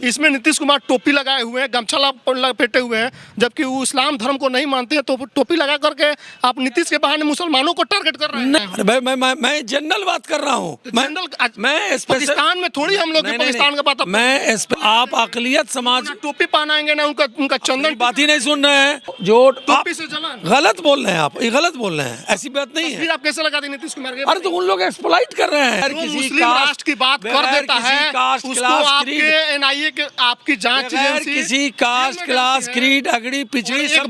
इसमें नीतीश कुमार टोपी लगाए हुए हैं, गमछा लपेटे हुए हैं, जबकि वो इस्लाम धर्म को नहीं मानते हैं। तो टोपी लगा करके आप नीतीश के बहाने मुसलमानों को टारगेट कर रहे हैं। नहीं भाई, मैं जनरल बात कर रहा हूँ। मैं पाकिस्तान में थोड़ी हम लोग पाकिस्तान का बात। मैं आप अकलियत समाज टोपी पहनाएंगे ना, उनका चंदन बात ही नहीं सुन रहे हैं। जो टोपी से जलन गलत बोल रहे हैं आप, ये गलत बोल रहे हैं, ऐसी बात नहीं है। आप कैसे लगा दें नीतीश कुमार के? अरे तो उन लोग एक्सप्लॉइट कर रहे हैं। मुस्लिम राष्ट्र की बात कर देता है, उसको आपके एनआईए के आपकी जांच एजेंसी किसी कास्ट क्लास क्रीड अगड़ी पिछड़ी एक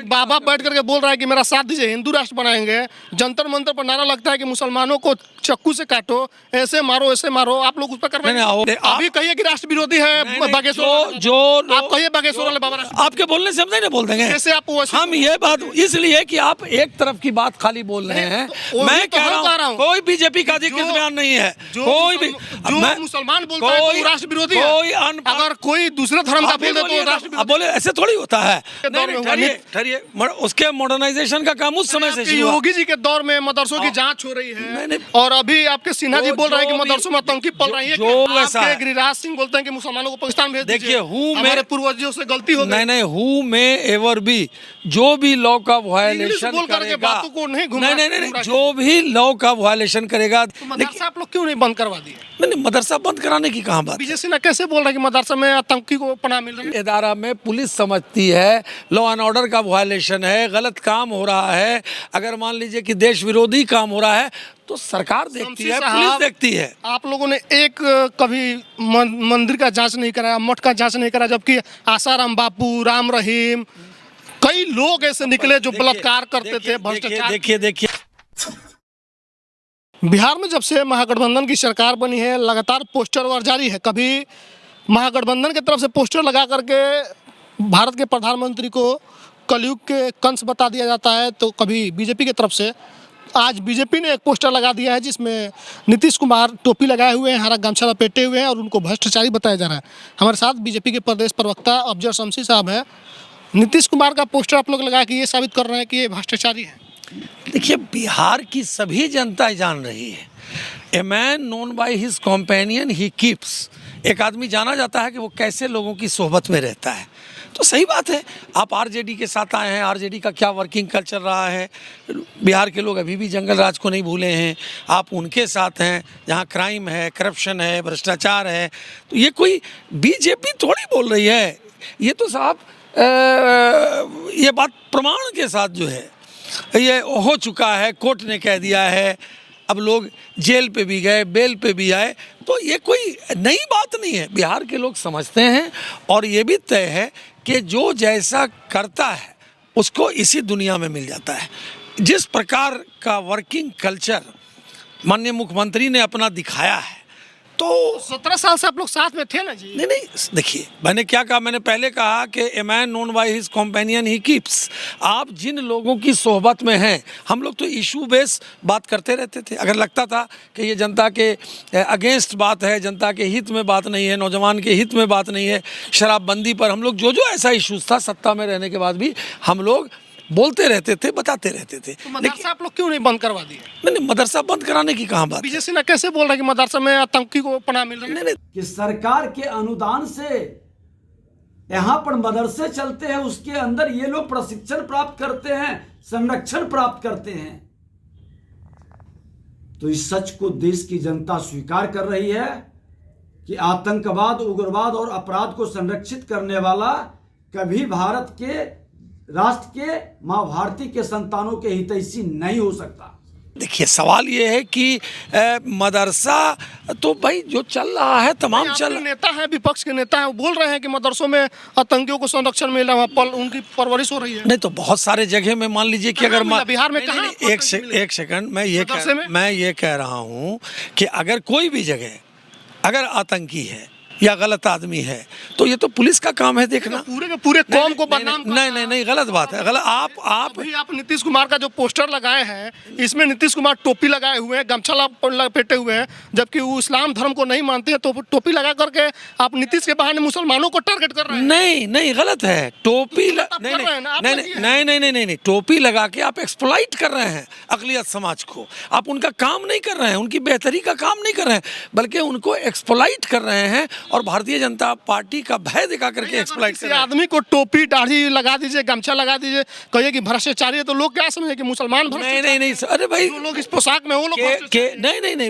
बाबा बैठ करके बोल रहा है कि मेरा साथ दीजिए, हिंदू राष्ट्र बनाएंगे। जंतर मंतर पर नारा लगता है कि मुसलमानों को चक्कू से काटो, ऐसे मारो ऐसे मारो। आप लोग उस पर कर रहे हैं। अभी कहिए कि राष्ट्र विरोधी है बागेश्वर, जो आप कहिए बागेश्वर वाले बाबा आपके बोलने से हम नहीं बोल देंगे। कैसे आप हम ये बात इसलिए कि आप एक तरफ की बात खाली बोल रहे हैं। मैं कह रहा हूँ कोई बीजेपी का अधिकृत बयान नहीं है। कोई भी जो मुसलमान बोलता है तो राष्ट्र विरोधी है, अगर कोई दूसरे धर्म का बोल दे तो राष्ट्र विरोधी। बोले ऐसे थोड़ी होता है। ठहरिए, उसके मॉडर्नाइजेशन का काम उस समय से योगी जी के दौर में मदरसों की जांच हो रही है, और अभी आपके सिन्हा जी बोल रहे हैं कि मदरसों में आतंकी पल रही है। आपके गिरिराज सिंह बोलते हैं कि मुसलमानों को पाकिस्तान भेज दीजिए। देखिए, हमारे पूर्वजों से गलती हो गई। नहीं, हु में एवर भी जो भी लॉ का वायलेशन करेगा, नहीं, जो भी लॉ का वायलेशन करेगा। मदरसा आप लोग क्यों नहीं बंद करवा दिए? नहीं, मदरसा बंद कराने की कहाँ बात? विजय सिन्हा कैसे बोल रहा है कि मदरसा में आतंकी को पनाह मिल रही है? इदारा में पुलिस समझती है लॉ एंड ऑर्डर का वायलेशन है, गलत काम हो रहा है। अगर मान लीजिए कि देश विरोधी काम हो रहा है तो सरकार देखती है, पुलिस देखती है। आप लोगों ने एक कभी मंदिर का जांच नहीं कराया, मठ का जांच नहीं कराया, जबकि आसाराम बापू, राम रहीम, कई लोग ऐसे निकले जो बलात्कार करते थे, भ्रष्टाचार। देखिए बिहार में जब से महागठबंधन की सरकार बनी है, लगातार पोस्टर वार जारी है। कभी महागठबंधन की तरफ से पोस्टर लगा करके भारत के प्रधानमंत्री को कलयुग के कंस बता दिया जाता है, तो कभी बीजेपी की तरफ से। आज बीजेपी ने एक पोस्टर लगा दिया है जिसमें नीतीश कुमार टोपी लगाए हुए हैं, हरा गमछा लपेटे हुए हैं, और उनको भ्रष्टाचारी बताया जा रहा है। हमारे साथ बीजेपी के प्रदेश प्रवक्ता अफजल शमसी साहब हैं। नीतीश कुमार का पोस्टर आप लोग लगा के ये साबित कर रहे हैं कि ये भ्रष्टाचारी है। देखिए, बिहार की सभी जनता जान रही है, a man known by his companion he keeps. एक आदमी जाना जाता है कि वो कैसे लोगों की सोहबत में रहता है। तो सही बात है, आप आरजेडी के साथ आए हैं, आरजेडी का क्या वर्किंग कल्चर रहा है। बिहार के लोग अभी भी जंगल राज को नहीं भूले हैं। आप उनके साथ हैं जहाँ क्राइम है, करप्शन है, भ्रष्टाचार है। तो ये कोई बीजेपी थोड़ी बोल रही है। ये तो साहब ये बात प्रमाण के साथ जो है ये हो चुका है, कोर्ट ने कह दिया है। अब लोग जेल पे भी गए, बेल पे भी आए, तो ये कोई नई बात नहीं है। बिहार के लोग समझते हैं, और ये भी तय है कि जो जैसा करता है उसको इसी दुनिया में मिल जाता है। जिस प्रकार का वर्किंग कल्चर माननीय मुख्यमंत्री ने अपना दिखाया है, तो 17 साल से आप लोग साथ में थे ना जी? नहीं, देखिए, मैंने क्या कहा, मैंने पहले कहा कि a man known by his companion he keeps. आप जिन लोगों की सोहबत में हैं, हम लोग तो इशू बेस बात करते रहते थे। अगर लगता था कि ये जनता के अगेंस्ट बात है, जनता के हित में बात नहीं है, नौजवान के हित में बात नहीं है, शराबबंदी पर हम लोग जो ऐसा इशूज़ था, सत्ता में रहने के बाद भी हम लोग बोलते रहते थे, बताते रहते थे। तो मदरसा आप लोग क्यों नहीं बंद करवा दिए? नहीं, मदरसा बंद कराने की कहाँ बात? विजय सिन्हा कैसे बोल रहा है कि मदरसा में आतंकी को पनाह मिल रही है? नहीं, कि सरकार के अनुदान से यहाँ पर मदरसे चलते हैं, उसके अंदर ये लोग प्रशिक्षण प्राप्त करते हैं, संरक्षण प्राप्त करते हैं। तो इस सच को देश की जनता स्वीकार कर रही है कि आतंकवाद, उग्रवाद और अपराध को संरक्षित करने वाला कभी भारत के राष्ट्र के, मां भारती के संतानों के हितैषी नहीं हो सकता। देखिए, सवाल ये है कि मदरसा तो भाई जो चल रहा है तमाम चल। नेता है, विपक्ष के नेता है, वो बोल रहे हैं कि मदरसों में आतंकियों को संरक्षण मिल रहा है, उनकी परवरिश हो रही है। नहीं, तो बहुत सारे जगह में मान लीजिए कि अगर बिहार में कहाँ? एक सेकंड, मैं ये कह रहा हूँ कि अगर कोई भी जगह अगर आतंकी है या गलत आदमी है, तो ये तो पुलिस का काम है देखना। पूरे के पूरे कौम को बदनाम। नहीं, गलत बात है, गलत। आप नीतीश कुमार का जो पोस्टर लगाए हैं, इसमें नीतीश कुमार टोपी लगाए हुए हैं, गमछा लपेटे हुए हैं, जबकि वो इस्लाम धर्म को नहीं मानते हैं। तो टोपी लगा करके आप नीतीश के बहाने मुसलमानों को टारगेट कर रहे हैं। नहीं, गलत है। टोपी नहीं, टोपी लगा के आप एक्सप्लॉइट कर रहे हैं अकलियत समाज को। आप उनका काम नहीं कर रहे हैं, उनकी बेहतरी का काम नहीं कर रहे हैं, बल्कि उनको एक्सप्लॉइट कर रहे हैं और भारतीय जनता पार्टी का भय दिखा करके एक्सप्लॉइट कर किसी रहे हैं। आदमी को टोपी दाढ़ी लगा दीजिए, गमछा लगा दीजिए, कहिए कि भ्रष्टाचारी है, तो लोग क्या समझे कि मुसलमान नहीं नहीं, अरे भाई जो लोग इस पोशाक में वो लोग नहीं,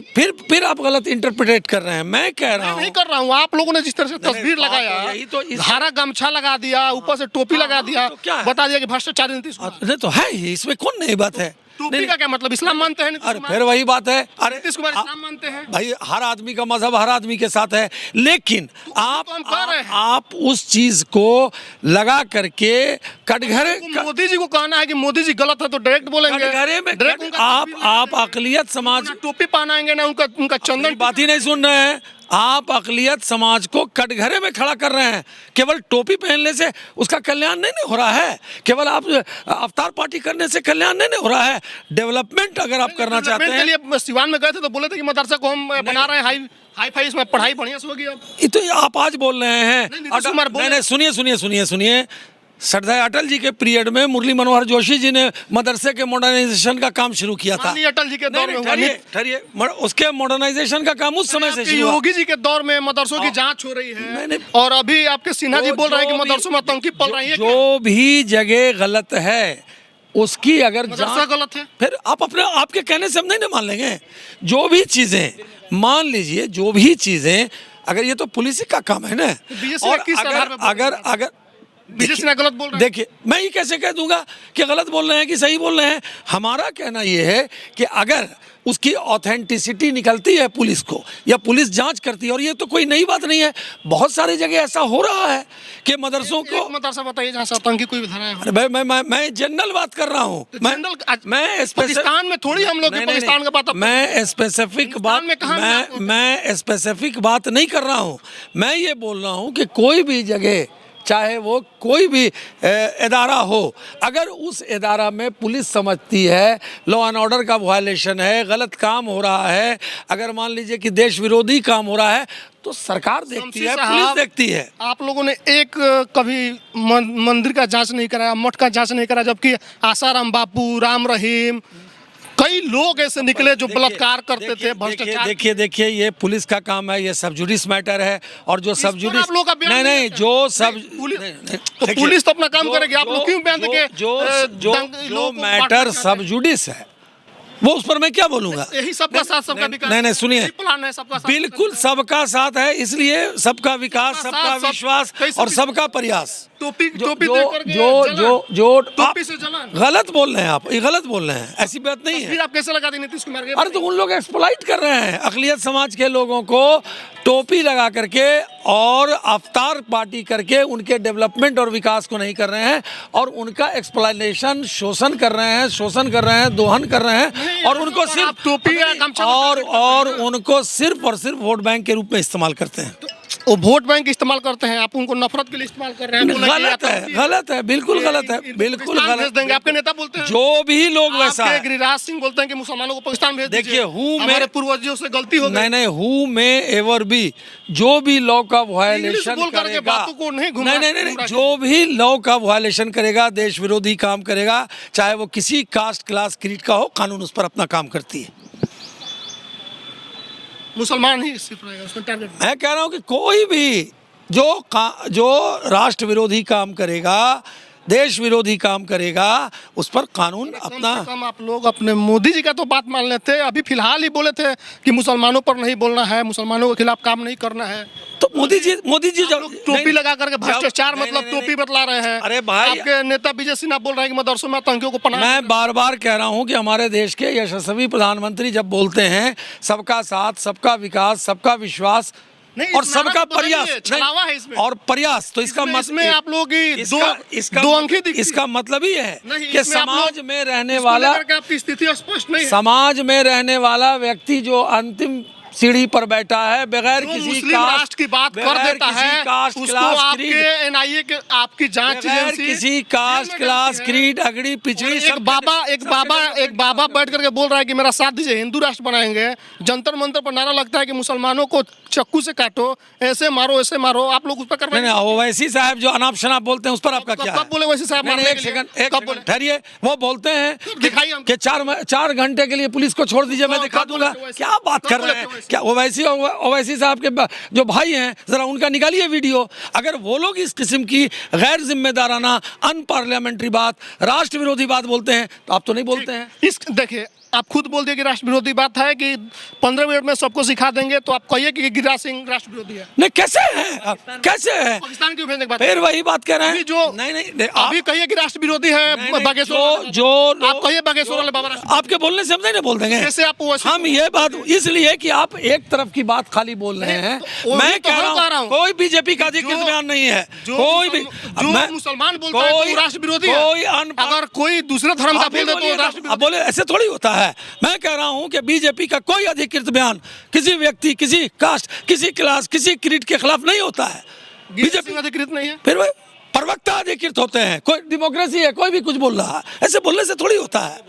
फिर आप गलत इंटरप्रेट कर रहे हैं। मैं कह रहा नहीं हूँ कर रहा हूँ, आप लोगों ने जिस तरह से तस्वीर बात तो लगाया, यही तो हरा गमछा लगा दिया, ऊपर से टोपी लगा दिया, तो क्या है? बता दिया कि भ्रष्टाचारी नीतीश कुमार। नहीं तो है ही, इसमें कौन नई बात है। टोपी का क्या मतलब, इस्लाम मानते हैं नीतीश अरे कुमार? फिर वही बात है। अरे नीतीश कुमार इस्लाम मानते हैं भाई, हर आदमी का मजहब हर आदमी के साथ है, लेकिन आप हम कर रहे हैं। आप उस चीज को लगा करके कटघरे मोदी जी को कहना है कि मोदी जी गलत है तो डायरेक्ट बोलेंगे, कटघरे में डायरेक्ट उनका आप अकलियत समाज ना टोपी पहनाएंगे ना उनका चंदन। बात ही नहीं सुन रहे हैं। आप अकलियत समाज को कटघरे में खड़ा कर रहे हैं। केवल टोपी पहनने से उसका कल्याण नहीं हो रहा है, केवल आप अवतार पार्टी करने से कल्याण नहीं हो रहा है। डेवलपमेंट अगर आप करना चाहते हैं, के लिए सिवान में गए थे तो बोले थे कि मदरसा को हम बना रहे हैं हाई फाई, इसमें पढ़ाई बढ़िया से होगी। अब ये तो आप आज बोल रहे हैं। नीतीश कुमार बोले- नहीं, सुनिए श्रद्धा अटल जी के पीरियड में मुरली मनोहर जोशी जी ने मदरसे के मॉडर्नाइजेशन का काम शुरू किया था। माननीय अटल जी के दौर में हुआ। ठहरिए, उसके मॉडर्नाइजेशन का काम उस समय से शुरू हुआ। योगी जी के दौर में मदरसों की जांच हो रही है, नहीं। और अभी आपके सिन्हा जी बोल रहे हैं कि जो मदरसों में आतंकी पल रही है। जो भी जगह गलत है उसकी अगर मदरसा जांच गलत है, फिर आप आपके कहने से हम नहीं मान लेंगे। जो भी चीजें मान लीजिए, जो भी चीजें, अगर ये तो पुलिस का काम है ना। बीएससी और ने किस आधार पे बोला? अगर बीजेपी ने गलत बोल रहे हैं। देखिए, मैं ये कैसे कह दूंगा कि गलत बोल रहे हैं कि सही बोल रहे हैं। हमारा कहना ये है कि अगर उसकी ऑथेंटिसिटी निकलती है पुलिस को, या पुलिस जांच करती है, और ये तो कोई नई बात नहीं है, बहुत सारी जगह ऐसा हो रहा है कि मदरसों को। एक मदरसा बताइए जहाँ से आतंकी कोई धाराएं हो। अरे भाई, मैं जनरल बात कर रहा हूँ। मैं पाकिस्तान में थोड़ी हम लोग पाकिस्तान का बात। मैं स्पेसिफिक बात मैं स्पेसिफिक बात नहीं कर रहा हूँ। मैं ये बोल रहा हूँ कि कोई भी जगह, चाहे वो कोई भी इदारा हो, अगर उस इदारा में पुलिस समझती है लॉ एंड ऑर्डर का वायलेशन है, गलत काम हो रहा है, अगर मान लीजिए कि देश विरोधी काम हो रहा है, तो सरकार देखती है, पुलिस देखती है। आप लोगों ने एक कभी मंदिर का जांच नहीं कराया, मठ का जांच नहीं कराया, जबकि आसाराम बापू, राम रहीम, कई लोग ऐसे निकले जो बलात्कार करते थे, भ्रष्टाचार। देखिए, ये पुलिस का काम है, ये सब जुडिस मैटर है। और जो सब जुडिस नहीं, जो सब तो पुलिस तो अपना काम करेगी, आप लोग क्यों बयान देंगे? जो मैटर सब जुडिस है, वो उस पर मैं क्या बोलूंगा। यही सबका साथ सबका विकास। नहीं, सुनिए, प्लान है सबका साथ, बिल्कुल सबका साथ है, इसलिए सबका विकास, सबका विश्वास और सबका प्रयास। टोपी जो टोपी से जलन। गलत बोल रहे हैं आप, ये गलत बोल रहे हैं, ऐसी बात नहीं है। फिर आप कैसे लगा देंगे नीतीश कुमार के? अरे तो उन लोग एक्सप्लॉइट कर रहे हैं अक़लियत समाज के लोगों को, टोपी लगा करके और अवतार पार्टी करके उनके डेवलपमेंट और विकास को नहीं कर रहे हैं, और उनका एक्सप्लॉइटेशन, शोषण कर रहे हैं, दोहन कर रहे हैं, और उनको सिर्फ टोपी और उनको सिर्फ और सिर्फ वोट बैंक के रूप में इस्तेमाल करते हैं। वो वोट बैंक इस्तेमाल करते हैं, आप उनको नफरत के लिए इस्तेमाल कर रहे हैं। गलत है, बिल्कुल गलत है, बिल्कुल गलत देंगे। आपके नेता बोलते हैं, जो भी लोग वैसा है। गिरिराज सिंह बोलते हैं कि मुसलमानों को पाकिस्तान भेज दीजिए। देखिए, हमारे पूर्वजों से गलती हो गई। नहीं, हु में एवर भी, जो भी लॉ का वायलेशन करेगा, नहीं, जो भी लॉ का वायलेशन करेगा, देश विरोधी काम करेगा, चाहे वो किसी कास्ट, क्लास, क्रीड का हो, कानून उस पर अपना काम करती है। मुसलमान ही सिर्फ रहेगा उसमें टारगेट। मैं कह रहा हूं कि कोई भी जो राष्ट्र विरोधी काम करेगा, देश विरोधी काम करेगा, उस पर कानून अपना। कम आप लोग अपने मोदी जी का तो बात मान लेते हैं। अभी फिलहाल ही बोले थे कि मुसलमानों पर नहीं बोलना है, मुसलमानों के खिलाफ काम नहीं करना है। तो मोदी जी जब टोपी लगा करके भ्रष्टाचार मतलब टोपी बतला रहे हैं। अरे भाई, आपके नेता विजय सिन्हा बोल रहे हैं कि मदरसों में आतंकियों को पनाह। मैं बार बार कह रहा हूं कि हमारे देश के यशस्वी प्रधानमंत्री जब बोलते हैं सबका साथ, सबका विकास, सबका विश्वास और सबका प्रयास और प्रयास, तो इसका मतलब आप लोग दो अंकी दिखती है। इसका मतलब ही है कि समाज में रहने वाला, आपकी स्थिति स्पष्ट नहीं है। समाज में रहने वाला व्यक्ति जो अंतिम सीढ़ी पर बैठा है, बगैर किसी कास्ट की बात कर देता है, उसको आपके एनआईए के आपकी जांच एजेंसी किसी कास्ट, क्लास, क्रीड, अगड़ी, पिछड़ी। एक बाबा बैठ करके बोल रहा है कि मेरा साथ दीजिए, हिंदू राष्ट्र बनाएंगे। जंतर मंतर पर नारा लगता है कि मुसलमानों को चक्कू से काटो, ऐसे मारो, ऐसे मारो। आप लोग उस पर कर रहे हैं। ओवैसी साहब जो अनाप शनाप बोलते हैं, उस पर आपका क्या? कब बोले वैसी साहब? एक सेकंड ठहरिए। वो बोलते हैं दिखाइए कि 4 घंटे के लिए पुलिस को छोड़ दीजिए, मैं दिखा दूंगा। क्या बात कर रहे हैं? क्या ओवैसी साहब के जो भाई हैं, जरा उनका निकालिए वीडियो। अगर वो लोग इस किस्म की गैर जिम्मेदाराना अनपार्लियामेंट्री बात, राष्ट्र विरोधी बात बोलते हैं तो आप तो नहीं बोलते हैं। इस देखिए, आप खुद बोल दिए कि राष्ट्र विरोधी बात है कि 15 मिनट में सबको सिखा देंगे, तो आप कहिए कि गिरिराज सिंह राष्ट्र विरोधी है। नहीं, कैसे है, कैसे है? पाकिस्तान क्यों भेजने की बात? फिर वही बात कह रहे हैं जो नहीं अभी कहिए कि राष्ट्र विरोधी है बागेश्वर, जो आप कहिए बागेश्वर वाले बाबा राष्ट्र, आपके बोलने से हम नहीं बोल देंगे। कैसे आप हम ये बात इसलिए कि आप एक तरफ की बात खाली बोल रहे हैं। मैं कह रहा हूँ कोई बीजेपी का अधिकृत बयान नहीं है, कोई भी जो मुसलमान बोलता है तो वो राष्ट्र विरोधी है, अगर कोई दूसरे धर्म का बोल दे तो राष्ट्र विरोधी। बोले ऐसे थोड़ी होता है। मैं कह रहा हूं कि बीजेपी का कोई अधिकृत बयान किसी व्यक्ति, किसी कास्ट, किसी क्लास, किसी क्रीड के खिलाफ नहीं होता है। बीजेपी अधिकृत नहीं है, फिर प्रवक्ता अधिकृत होते हैं। कोई डेमोक्रेसी है, कोई भी कुछ बोल रहा है, ऐसे बोलने से थोड़ी होता है।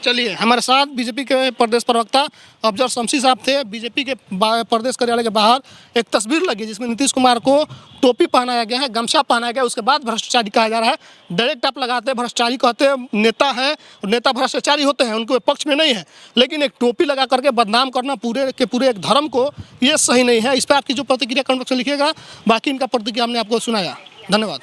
चलिए, हमारे साथ बीजेपी के प्रदेश प्रवक्ता अफजल शमसी साहब थे। बीजेपी के प्रदेश कार्यालय के बाहर एक तस्वीर लगी जिसमें नीतीश कुमार को टोपी पहनाया गया है, गमछा पहनाया गया, उसके बाद भ्रष्टाचारी कहा जा रहा है। डायरेक्ट आप लगाते हैं भ्रष्टाचारी, कहते हैं नेता हैं और नेता भ्रष्टाचारी होते हैं, उनके पक्ष में नहीं है, लेकिन एक टोपी लगा करके बदनाम करना पूरे के पूरे एक धर्म को, ये सही नहीं है। इस पर आपकी जो प्रतिक्रिया कमेंट बॉक्स में लिखिएगा। बाकी इनका प्रतिक्रिया हमने आपको सुनाया। धन्यवाद।